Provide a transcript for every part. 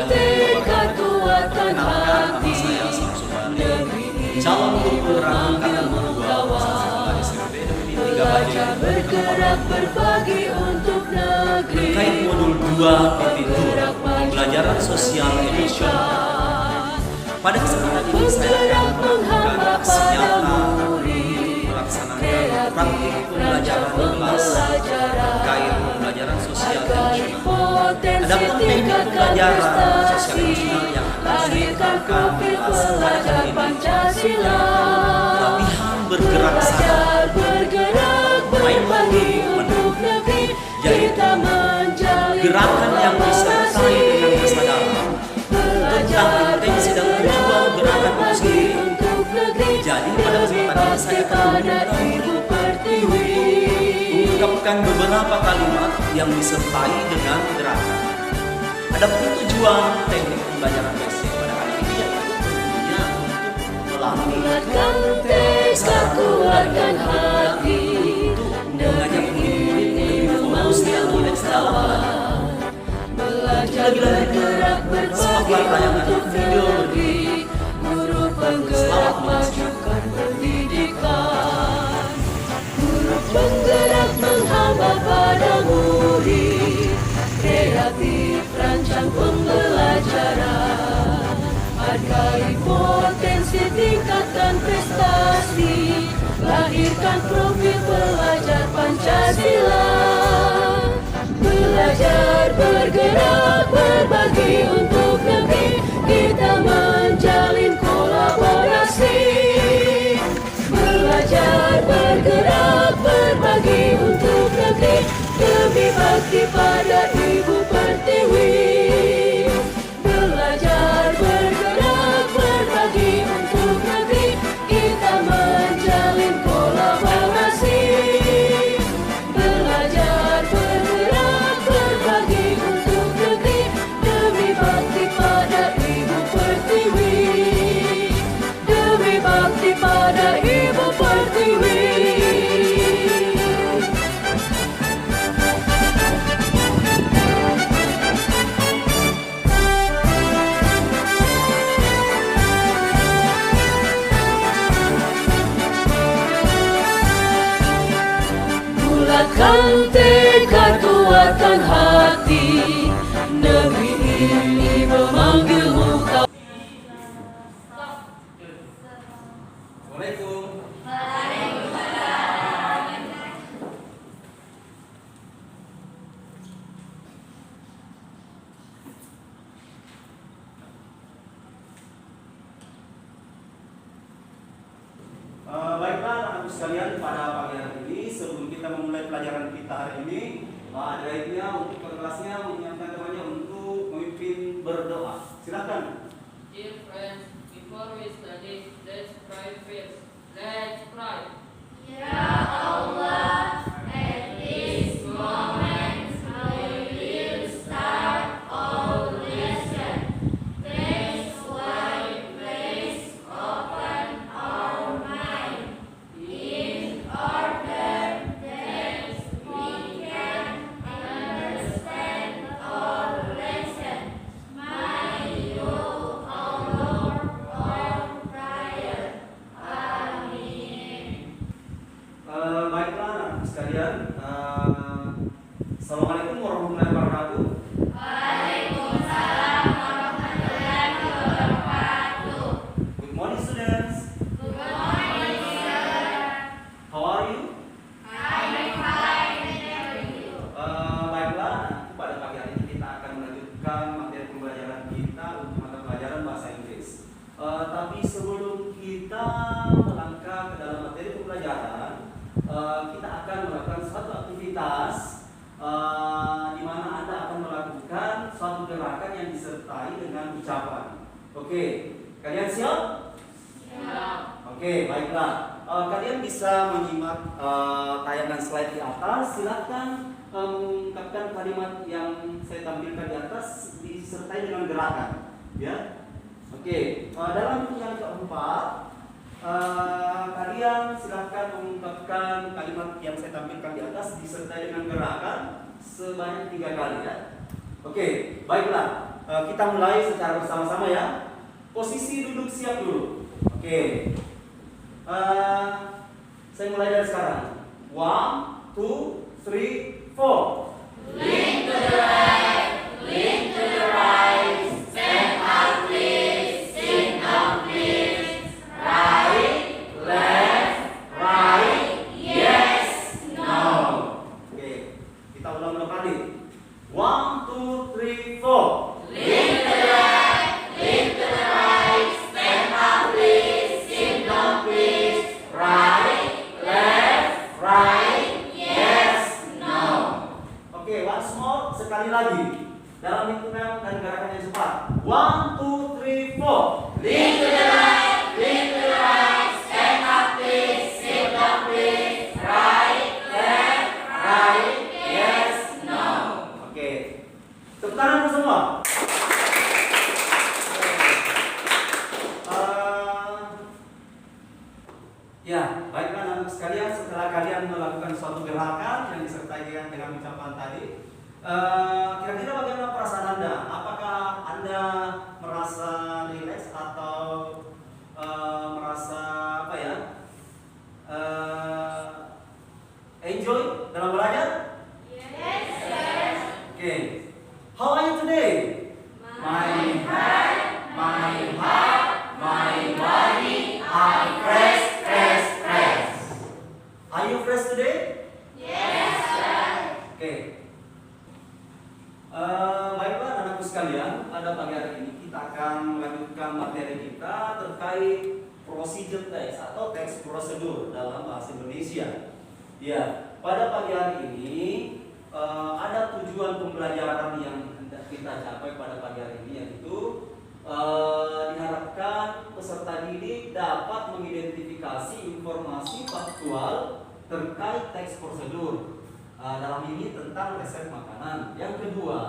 tekad kuatkan hati, calon guru rangkaian belajar bergerak berbagi untuk negeri. Terkait modul 2.2 pembelajaran sosial emosional, pada kesempatan ini saya akan melakukan nyata melaksanakan praktik pembelajaran di kelas terkait pembelajaran sosial emosional. Adapun teknik pembelajaran sosial emosional yang lahirkan profil pelajar Pancasila. latihan bergerak sadar, berbagi untuk negeri, kita menjalin gerakan yang disertai dengan kesadaran tentang intensi dan tujuan gerakan itu sendiri. Jadi pada kesempatan ini saya akan mengungkapkan beberapa kalimat yang disertai dengan gerakan. Adapun tujuan teknik pembelajaran basic pada kali ini yaitu tentunya untuk melatih tekad kuatkan hati, mengajak murid-murid lebih fokus dan rileks dalam belajar. belajar bergerak berbagi untuk negeri, guru penggerak majukan pendidikan, guru penggerak menghamba pada murid, kreatif rancang pembelajaran, hargai potensi tingkatkan prestasi, lahirkan profil pelajar Pancasila. Belajar bergerak berbagi untuk negeri, kita menjalin kolaborasi. Belajar bergerak berbagi untuk negeri, demi bakti pada Ibu Pertiwi. Belajar bergerak berbagi untuk negeri, kita menjalin kolaborasi. Belajar bergerak berbagi untuk negeri, demi bakti pada Ibu Pertiwi. Demi bakti pada Ibu Pertiwi. Bulatkan tekad kuatkan hati, negeri ini memanggilmu kau. Assalamualaikum. Baiklah anak-anak sekalian, pada pagi hari ini sebelum kita memulai pelajaran kita hari ini, ada baiknya untuk kelasnya mengingatkan temannya untuk memimpin berdoa. Silakan. Dear friends, before we study, let's pray first. Let's pray. Ya Allah, at this moment we will start our lesson. That's why please open our mind in order that we can understand our lesson. May you, O Lord, our prayer. Amin. Baiklah anak-anak sekalian, Assalamualaikum warahmatullahi wabarakatuh. Waalaikumsalam warahmatullahi wabarakatuh. Good morning students. Good morning, sir. How are you? I'm fine, thank you. Baiklah, pada pagi hari ini kita akan melanjutkan materi pembelajaran kita untuk mata pelajaran bahasa Inggris. Tapi sebelum kita melangkah ke dalam materi pembelajaran, kita akan melakukan suatu aktivitas di mana Anda akan melakukan suatu gerakan yang disertai dengan ucapan. Oke, kalian siap? Siap. Oke, baiklah. Kalian bisa menyimak tayangan slide di atas. Silakan mengungkapkan kalimat yang saya tampilkan di atas disertai dengan gerakan. Ya. Oke. Dalam yang keempat, kalian silakan mengungkapkan kalimat yang saya tampilkan di atas disertai dengan gerakan sebanyak 3 kali ya. Oke, baiklah. kita mulai secara bersama-sama ya. Posisi duduk siap dulu. Oke. Saya mulai dari sekarang. 1, 2, 3, 4. Lean to the left, lean to the right. Stand up, please. Sit down, please. Right, Left, right, yes, no. Oke, kita ulang dua kali. 1, 2, 3, 4. lean to the left, lean to the right. Stand up, please. Sit down, please. Right, left, right, yes, no. Oke, once more, sekali lagi. Dalam hitungan dan gerakan yang cepat. 1, 2, 3, 4. Lean to the left, lean to the right. Stand up, please. Sit down, please. Right, left, right, yes, no. Oke, tepuk tangan semua. Ya, baiklah anak sekalian, setelah kalian melakukan suatu gerakan yang disertai dengan ucapan tadi, kira-kira bagaimana perasaan Anda? Apakah Anda merasa rileks atau merasa apa ya? Enjoy dalam belajar? Yes, yes. Okay. How are you today? My heart, my body are fresh. Are you fresh today? Yes, sir. Okay. Baiklah anakku sekalian, pada pagi hari ini kita akan melanjutkan materi kita terkait procedure text atau teks prosedur dalam bahasa Indonesia. Ya, pada pagi hari ini ada tujuan pembelajaran yang hendak kita capai pada pagi hari ini, yaitu diharapkan peserta didik dapat mengidentifikasi informasi faktual terkait teks prosedur. Dalam ini tentang resep makanan. Yang kedua,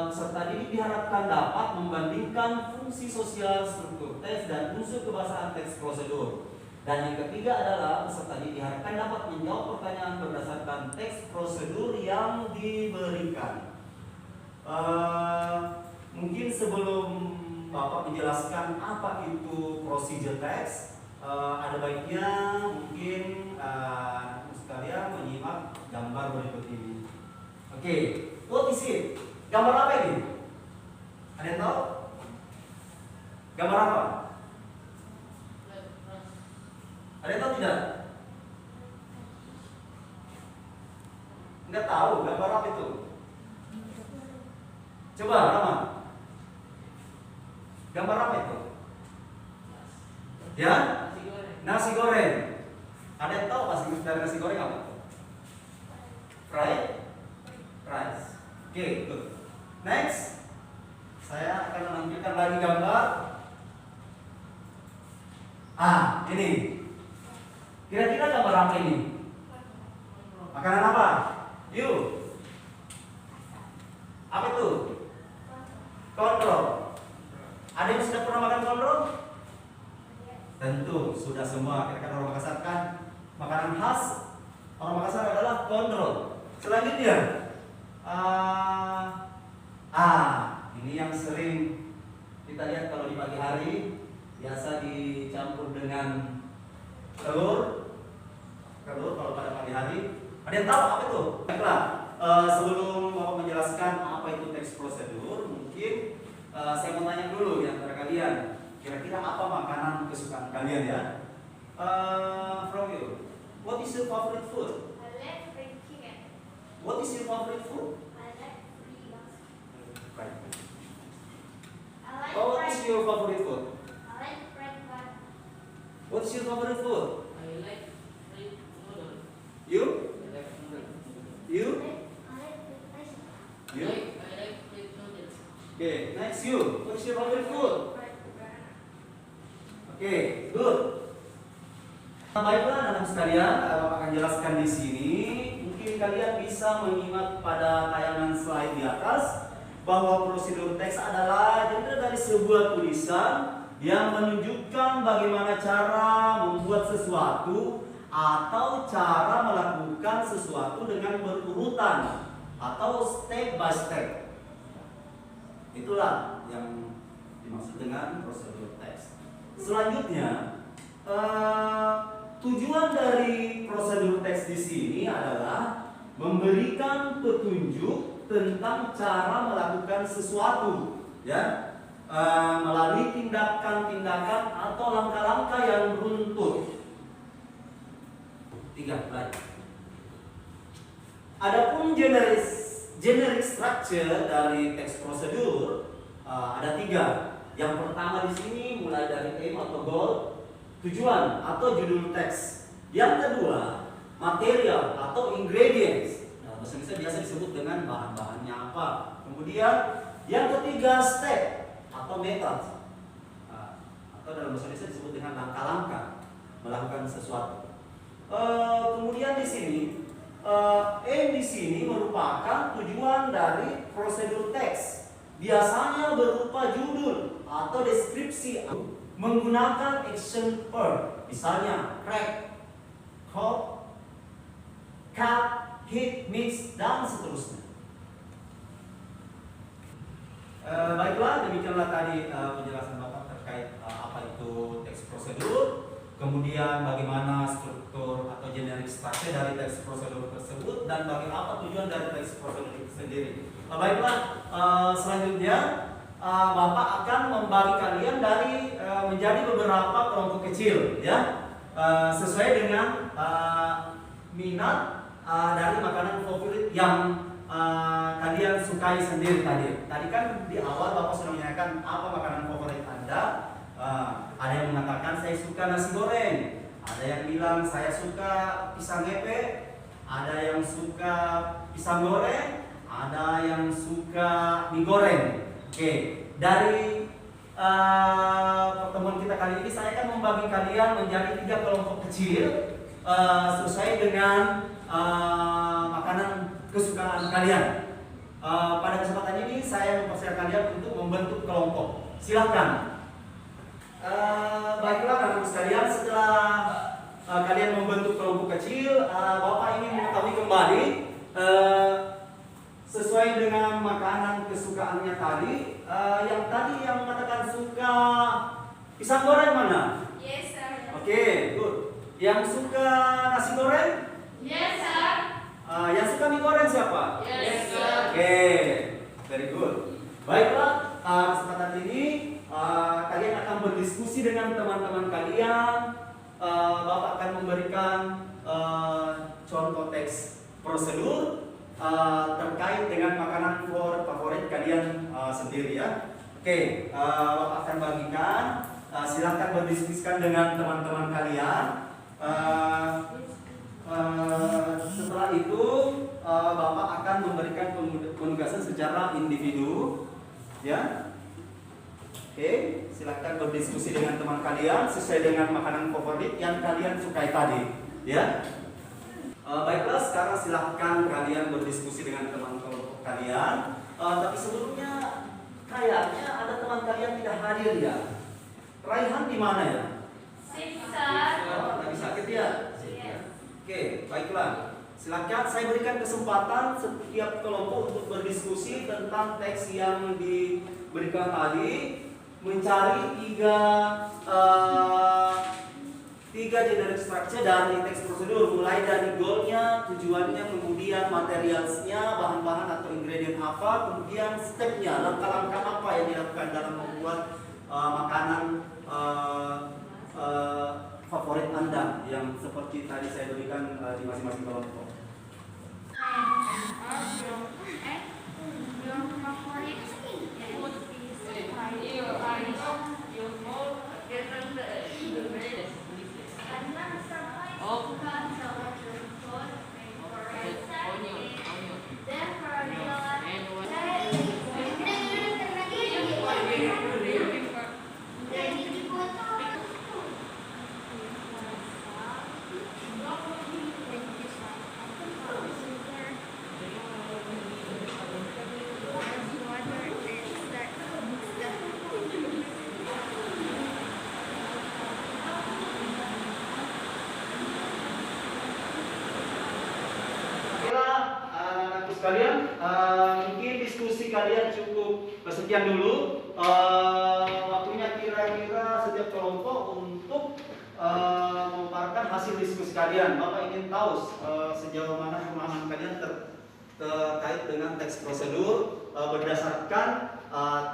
peserta didik diharapkan dapat membandingkan fungsi sosial struktur teks dan unsur kebahasaan teks prosedur. Dan yang ketiga adalah peserta didik diharapkan dapat menjawab pertanyaan berdasarkan teks prosedur yang diberikan. Mungkin sebelum Bapak menjelaskan apa itu procedure text, ada baiknya mungkin sekalian menyimak gambar berikut ini. Oke, what is it? Gambar apa ini? Ada yang tahu? Gambar apa? Ada yang tahu tidak? Enggak tahu gambar apa itu? Coba, Rama. Gambar apa itu? Ya? Nasi goreng. Ada yang tahu pasti dari nasi goreng apa? Fried rice. Oke, good. Next, saya akan menampilkan lagi gambar. Ini. Kira-kira gambar apa ini? Makanan apa? Yuk. Apa itu? Kontrol. Ada yang sudah pernah makan kontrol? Tentu sudah semua. Kira-kira orang Makassar kan makanan khas orang Makassar adalah kontrol. Selanjutnya, ini yang sering kita lihat kalau di pagi hari, biasa dicampur dengan telur kalau pada pagi hari. Ada yang tahu apa itu? Baiklah, sebelum Bapak menjelaskan apa itu teks prosedur, mungkin saya mau tanya dulu ya antara kalian, kira-kira apa makanan kesukaan kalian ya? From you, what is your favorite food? I like fried chicken. What is your favorite food? I like fried. Right. I like What is fried. your favorite food? I like fried bun. What is your favorite food? I like fried noodle. You? I like noodle. You? I like fried rice. You? I like fried noodles. Okay, next you. What is your favorite food? Fried banana. Okay, good. Baiklah anak sekalian, Bapak akan jelaskan di sini. Mungkin kalian bisa menyimak pada tayangan slide di atas bahwa prosedur teks adalah genre dari sebuah tulisan yang menunjukkan bagaimana cara membuat sesuatu atau cara melakukan sesuatu dengan berurutan atau step by step. Itulah yang dimaksud dengan prosedur teks. Selanjutnya, tujuan dari prosedur teks di sini adalah memberikan petunjuk tentang cara melakukan sesuatu, ya, melalui tindakan-tindakan atau langkah-langkah yang beruntun. 3 slide. Adapun generic structure dari teks prosedur ada 3. Yang pertama di sini mulai dari aim atau goal, tujuan atau judul teks. Yang kedua, material atau ingredients. Bahasa Indonesia biasa disebut dengan bahan-bahannya apa. Kemudian yang ketiga, step atau method. Atau dalam bahasa Indonesia disebut dengan langkah-langkah melakukan sesuatu. Kemudian di sini aim di sini merupakan tujuan dari prosedur teks. Biasanya berupa judul atau deskripsi menggunakan action verb, misalnya crack, cut, hit, mix, dan seterusnya. Baiklah, demikianlah tadi penjelasan Bapak terkait apa itu teks prosedur. Kemudian bagaimana struktur atau generic structure dari teks prosedur tersebut dan bagaimana tujuan dari teks prosedur itu sendiri. Baiklah, selanjutnya Bapak akan membagi kalian dari menjadi beberapa kelompok kecil, ya, sesuai dengan minat dari makanan favorit yang kalian sukai sendiri tadi. Tadi kan di awal Bapak sudah menanyakan apa makanan favorit Anda. Ada yang mengatakan saya suka nasi goreng, ada yang bilang saya suka pisang ngepet, ada yang suka pisang goreng, ada yang suka mie goreng. Oke, dari pertemuan kita kali ini saya akan membagi kalian menjadi 3 kelompok kecil sesuai dengan makanan kesukaan kalian. Pada kesempatan ini saya mempersilakan kalian untuk membentuk kelompok. Silakan. Baiklah teman-teman sekalian, setelah kalian membentuk kelompok kecil, Bapak ingin mengetahui kembali sesuai dengan makanan kesukaannya tadi. Yang tadi yang mengatakan suka pisang goreng mana? Yes, sir. Oke, good. Yang suka nasi goreng? Yes, sir. Yang suka mie goreng siapa? Yes, sir. Oke, very good. Baiklah, kesempatan ini kalian akan berdiskusi dengan teman-teman kalian. Bapak akan memberikan contoh teks prosedur terkait dengan makanan favorit kalian sendiri, ya. Oke, Bapak akan bagikan. Silakan berdiskusikan dengan teman-teman kalian. Setelah itu Bapak akan memberikan penugasan secara individu, ya. Oke, silakan berdiskusi dengan teman kalian sesuai dengan makanan favorit yang kalian sukai tadi, ya. Baiklah, sekarang silakan kalian berdiskusi dengan teman kelompok kalian. Tapi sebelumnya kayaknya ada teman kalian tidak hadir, ya. Raihan di mana, ya? Lagi sakit, ya. Oke, baiklah. Silakan saya berikan kesempatan setiap kelompok untuk berdiskusi tentang teks yang diberikan tadi. Mencari tiga generic structure dari teks prosedur, mulai dari goalnya, tujuannya, kemudian materialsnya, bahan-bahan atau ingredient apa, kemudian stepnya, langkah-langkah apa yang dilakukan dalam membuat makanan favorit Anda yang seperti tadi saya berikan di masing-masing kelompok. sekian dulu waktunya kira-kira setiap kelompok untuk memaparkan hasil diskusi kalian. Bapak ingin tahu sejauh mana pemahaman kalian terkait dengan teks prosedur berdasarkan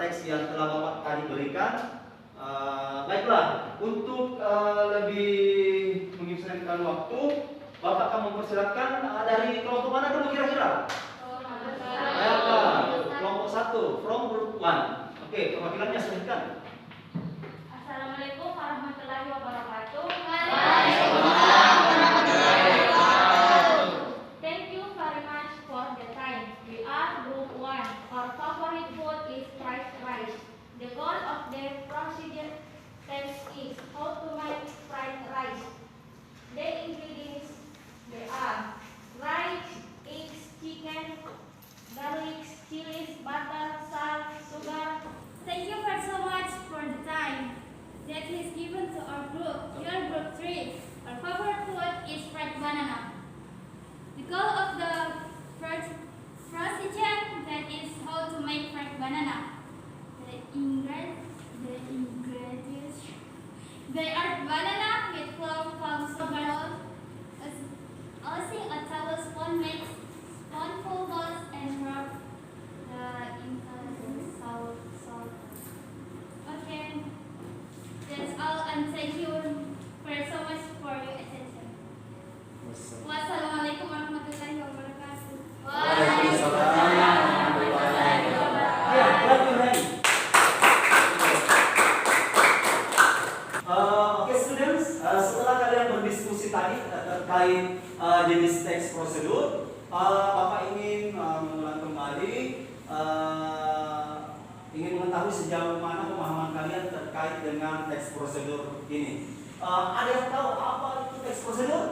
teks yang telah Bapak tadi berikan. Baiklah, untuk lebih menghabiskan waktu, Bapak akan mempersilakan dari kelompok mana dulu kira-kira? Kelompok 1, from group 1. Oke, perwakilannya silahkan. Assalamualaikum warahmatullahi wabarakatuh. Thank you very much for the time. We are group 1. Our favorite food is fried rice. The goal of the procedure test is how to make fried rice. The ingredients they are rice, eggs, chicken, garlic, chilies, butter, salt, sugar. Thank you so much for the time that is given to our group. We are group 3. Our favorite food is fried banana. The goal of the first procedure that is how to make fried banana. The ingredients they are banana with flour, palm sugar, using a tablespoon makes spoonful balls and rub salt. Okay, that's all, and thank you very so much for your attention. Wassalamualaikum warahmatullahi wabarakatuh. Ya, oke students, setelah kalian berdiskusi tadi terkait jenis teks prosedur, Bapak ingin mengulang kembali, ingin mengetahui sejauh mana pemahaman kalian terkait dengan teks prosedur ini. Ada yang tahu apa itu teks prosedur?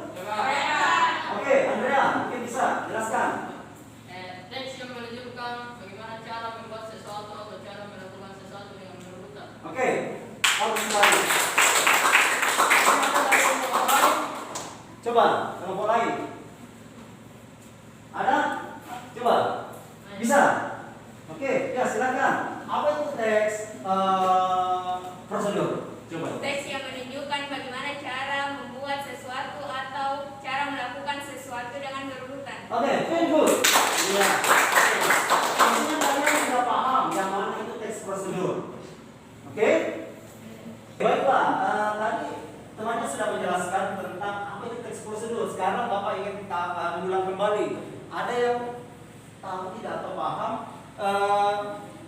Oke, Andrea, mungkin bisa jelaskan. Teks yang menunjukkan bagaimana cara membuat sesuatu atau cara melakukan sesuatu dengan berurutan. Oke, harus kembali. Coba, kelompok lain. Ada? Coba. Bisa? Oke, ya silakan. Apa itu teks prosedur? Coba. Teks yang menunjukkan bagaimana cara membuat sesuatu atau cara melakukan sesuatu dengan berurutan. Oke, very good. Ya. Tentunya kalian sudah paham yang mana itu teks prosedur. Oke? Baiklah, tadi temannya sudah menjelaskan tentang apa itu teks prosedur. Sekarang Bapak ingin mengulang kembali. Ada yang tahu tidak atau paham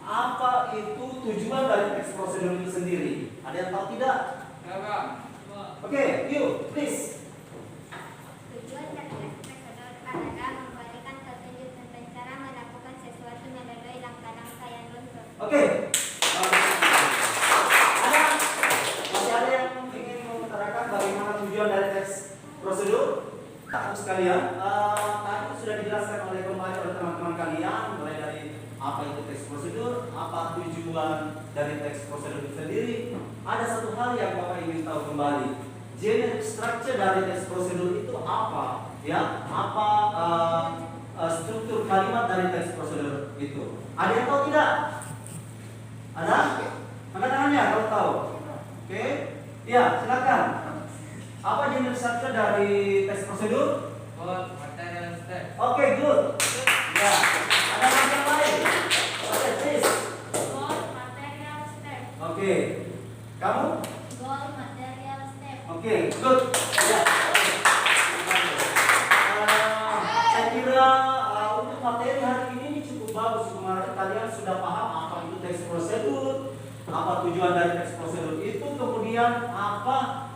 apa itu tujuan dari teks prosedur itu sendiri? Ada yang tahu tidak? Oke, you please. Tujuan dari teks prosedur adalah memberikan petunjuk tentang cara melakukan sesuatu melalui langkah-langkah yang lengkap. Oke. Masih ada yang ingin mengutarakan bagaimana tujuan dari teks prosedur? Tahu sekalian, tadi sudah dijelaskan oleh teman-teman kalian mulai dari apa itu teks prosedur, apa tujuan dari teks prosedur itu sendiri. Ada satu hal yang Bapak ingin tahu kembali. Generic structure dari teks prosedur itu apa? Ya, apa struktur kalimat dari teks prosedur itu? Ada yang tahu tidak? Ada? Angkat tangannya kalau tahu. Oke? Ya, silakan. Apa jenis structure dari teks prosedur? Material step. Oke, good. Ya, ada yang lain? Oke, please. Goal material step. Oke, kamu? Goal material step. Oke, good. Ya. Saya kira untuk materi hari ini cukup bagus. Kemarin kalian sudah paham apa itu teks prosedur, apa tujuan dari teks prosedur itu, kemudian apa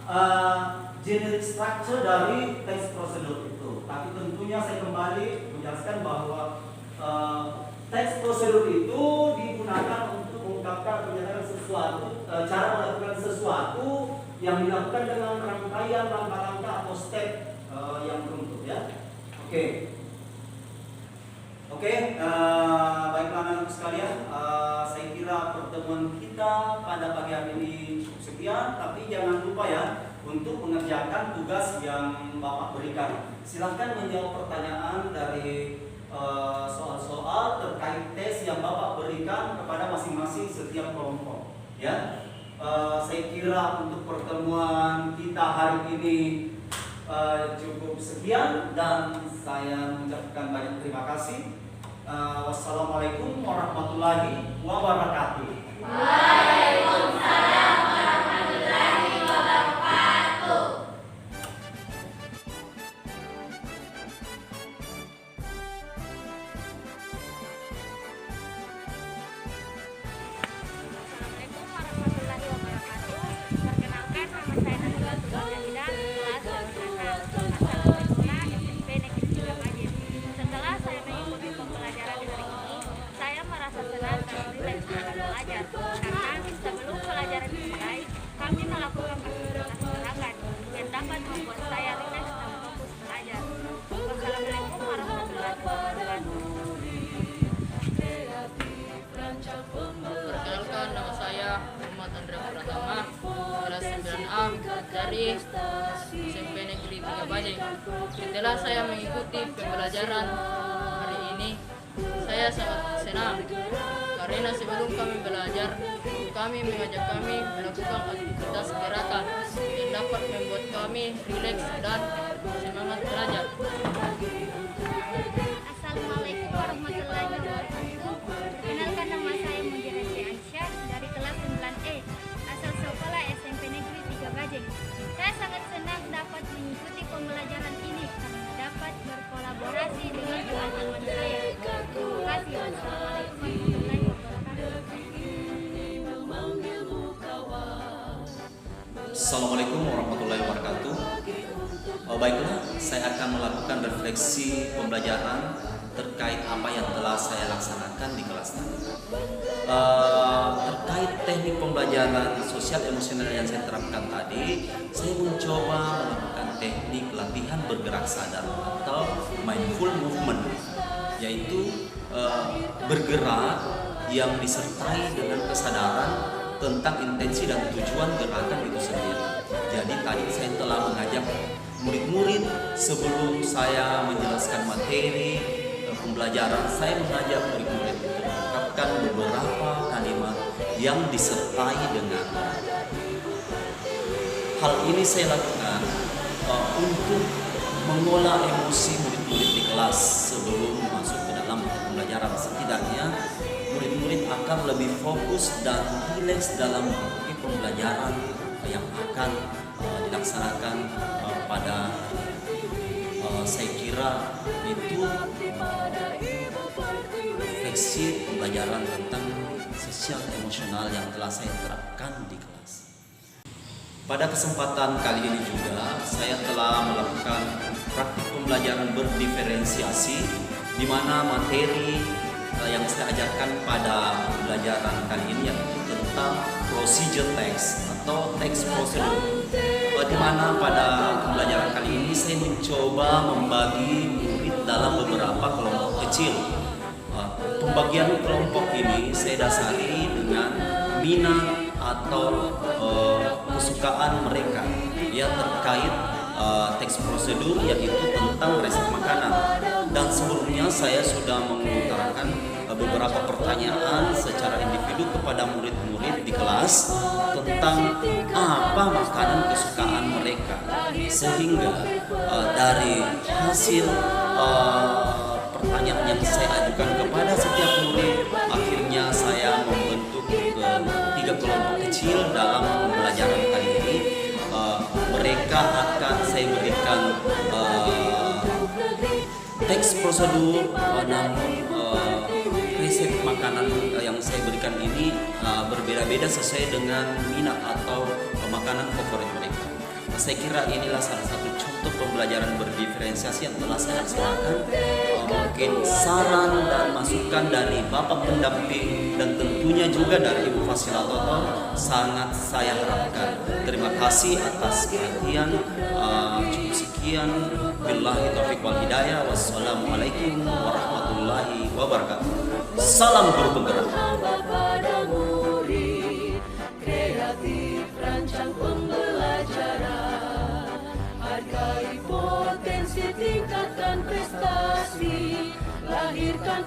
generic structure dari teks prosedur itu. Tapi tentunya saya kembali menjelaskan bahwa teks prosedur itu digunakan untuk mengungkapkan menyatakan sesuatu, cara melakukan sesuatu yang dilakukan dengan rangkaian langkah-langkah atau step yang tertentu, ya. Oke. Baiklah anak-anak sekalian, saya kira pertemuan kita pada pagi hari ini cukup sekian, tapi jangan lupa ya untuk mengerjakan tugas yang Bapak berikan. Silahkan menjawab pertanyaan dari soal-soal terkait tes yang Bapak berikan kepada masing-masing setiap kelompok. Ya, saya kira untuk pertemuan kita hari ini cukup sekian dan saya mengucapkan banyak terima kasih. Wassalamualaikum warahmatullahi wabarakatuh. Waalaikumsalam warahmatullahi wabarakatuh. Assalamualaikum warahmatullahi wabarakatuh. Perkenalkan, nama saya Najwa Tugasida, kelas 12 asal sekolah SMP Negeri 3 Majid. Setelah saya mengikuti pembelajaran hari ini, saya merasa senang dan rileks dalam belajar. Karena sebelum pelajaran dimulai, kami melakukan aktivitas gerakan yang dapat membuat saya rileks dan fokus belajar. Wassalamualaikum warahmatullahi wabarakatuh. Perkenalkan, nama saya Muhammad Andrea Pratama, kelas 9A dari SMP Negeri 3 Bajeng. Setelah saya mengikuti pembelajaran hari ini, saya sangat senang karena sebelum kami belajar, kami mengajak kami melakukan aktivitas gerakan yang dapat membuat kami rileks dan semangat belajar. Assalamualaikum warahmatullahi wabarakatuh. Perkenalkan, nama saya Mujirati Aisyah dari kelas 9E asal sekolah SMP Negeri 3 Bajeng. Saya sangat senang dapat mengikuti pembelajaran ini karena dapat berkolaborasi dengan teman-teman saya. Terima kasih. Wassalamualaikum warahmatullahi wabarakatuh. Assalamualaikum warahmatullahi wabarakatuh. Baiklah, saya akan melakukan refleksi pembelajaran terkait apa yang telah saya laksanakan di kelas tadi. Terkait teknik pembelajaran sosial emosional yang saya terapkan tadi, saya mencoba melakukan teknik latihan bergerak sadar atau mindful movement, yaitu bergerak yang disertai dengan kesadaran tentang intensi dan tujuan gerakan itu sendiri. Jadi tadi saya telah mengajak murid-murid sebelum saya menjelaskan materi pembelajaran, saya mengajak murid-murid untuk mengungkapkan beberapa kalimat yang disertai dengan hal ini saya lakukan untuk mengolah emosi murid-murid di kelas sebelum masuk ke dalam pembelajaran. Setidaknya murid-murid akan lebih fokus dan rileks dalam mengikuti pembelajaran yang akan dilaksanakan pada saya kira itu refleksi pembelajaran tentang sosial emosional yang telah saya terapkan di kelas. Pada kesempatan kali ini juga saya telah melakukan praktik pembelajaran berdiferensiasi, di mana materi yang saya ajarkan pada pembelajaran kali ini yaitu tentang procedure text atau text prosedur. Di mana pada pembelajaran kali ini saya mencoba membagi murid dalam beberapa kelompok kecil. Pembagian kelompok ini saya dasari dengan minat atau kesukaan mereka yang terkait teks prosedur, yaitu tentang resep makanan. Dan sebelumnya saya sudah mengutarakan beberapa pertanyaan secara individu kepada murid-murid di kelas tentang apa makanan kesukaan mereka, sehingga dari hasil pertanyaan yang saya ajukan kepada setiap murid, akhirnya saya membentuk 3 kelompok kecil dalam pembelajaran kali ini. Mereka akan saya berikan teks prosedur, namun resep makanan yang saya berikan ini berbeda-beda sesuai dengan minat atau makanan favorit mereka. Saya kira inilah salah satu contoh pembelajaran berdiferensiasi yang telah saya laksanakan. Mungkin saran dan masukan dari Bapak pendamping dan tentunya juga dari Ibu Fasilitator sangat saya harapkan. Terima kasih atas perhatian. Cukup sekian. Billahi taufiq wal hidayah. Wassalamualaikum warahmatullahi wabarakatuh. Salam guru penggerak. Pada murid, kreatif rancang pembelajaran, hargai potensi visi tingkatkan prestasi, lahirkan